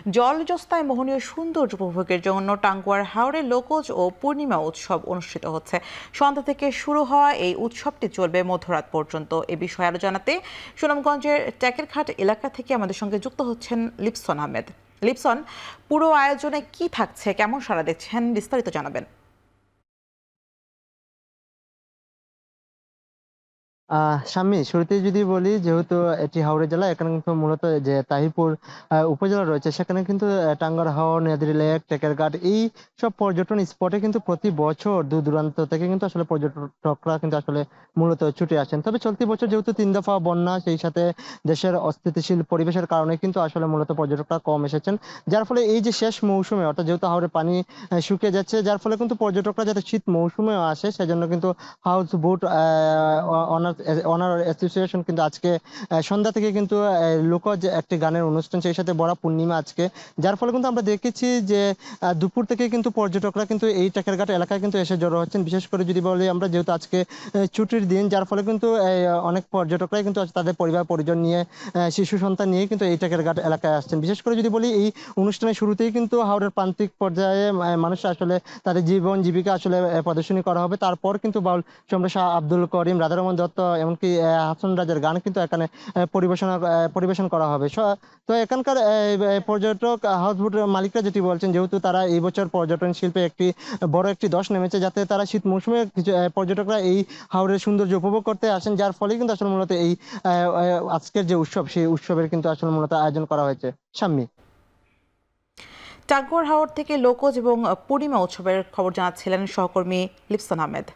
জলজস্তায় মোহনীয় সৌন্দর্য উপভোগের জন্য টাঙ্গুয়ার হাওরে লোকজ ও পূর্ণিমা উৎসব অনুষ্ঠিত হচ্ছে। সন্ধ্যা থেকে শুরু হওয়া এই উৎসবটি চলবে মধ্যরাত পর্যন্ত। এ বিষয়ে আরো জানাতে সুনামগঞ্জের ট্যাকেরঘাট এলাকা থেকে আমাদের সঙ্গে যুক্ত হচ্ছেন লিপসন আহমেদ। লিপসন, পুরো আয়োজনে কি থাকছে, কেমন সাড়া দেখছেন, বিস্তারিত জানাবেন। শাম্মী, শুরুতেই যদি বলি, যেহেতু এটি হাওড়া জেলা, এখানে কিন্তু মূলত যে তাহিরপুর উপজেলা রয়েছে, সেখানে কিন্তু টাঙ্গার হাওর, নেদরি লেক, টেকেরঘাট এই সব পর্যটন স্পটে কিন্তু প্রতি বছর দূর দূরান্ত থেকে কিন্তু আসলে পর্যটকরা কিন্তু আসলে মূলত ছুটে আসেন। তবে চলতি বছর যেহেতু 3 দফা বন্যা, সেই সাথে দেশের অস্থিতিশীল পরিবেশের কারণে কিন্তু আসলে মূলত পর্যটকরা কম এসেছেন। যার ফলে এই যে শেষ মৌসুমে, অর্থাৎ যেহেতু হাওরের পানি শুকিয়ে যাচ্ছে, যার ফলে কিন্তু পর্যটকরা যাতে শীত মৌসুমেও আসে, সেজন্য কিন্তু হাউস বোট অনার অ্যাসোসিয়েশন কিন্তু আজকে সন্ধ্যা থেকে কিন্তু লোকজ একটি গানের অনুষ্ঠান, সেই সাথে বড় পূর্ণিমা আজকে। যার ফলে কিন্তু আমরা দেখেছি যে দুপুর থেকে কিন্তু পর্যটকরা কিন্তু এই টেকেরঘাট এলাকায় কিন্তু এসে জড়ো হচ্ছেন। বিশেষ করে যদি বলি আমরা, যেহেতু আজকে ছুটির দিন, যার ফলে কিন্তু অনেক পর্যটকরাই কিন্তু তাদের পরিবার পরিজন নিয়ে, শিশু সন্তান নিয়ে কিন্তু এই টেকেরঘাট এলাকায় আসছেন। বিশেষ করে যদি বলি, এই অনুষ্ঠানের শুরুতেই কিন্তু হাওড়ের প্রান্তিক পর্যায়ে মানুষ আসলে তাদের জীবন জীবিকা আসলে প্রদর্শনী করা হবে। তারপর কিন্তু বাউল সম্রাট শাহ আব্দুল করিম, রাধারমণ দত্ত, এমনকি হাসান রাজার গান কিন্তু এখানে পরিবেশন করা হবে। তো এখানকার পর্যটক হাউসবোটের মালিকরা যেটি বলছেন, যেহেতু তারা এই বছর পর্যটন শিল্পে বড় একটি ধস নেমেছে, যাতে তারা শীত মৌসুমে কিছু পর্যটকরা এই হাওরের সৌন্দর্য উপভোগ করতে আসেন, যার ফলে কিন্তু আসলে মূলত এই আজকের যে উৎসব, সেই উৎসবের কিন্তু আসলে মূলত আয়োজন করা হয়েছে। শাম্মী। টাঙ্গুয়ার হাওর থেকে লোকজ এবং পূর্ণিমা উৎসবের খবর জানাচ্ছিলেন সহকর্মী লিপসন আহমেদ।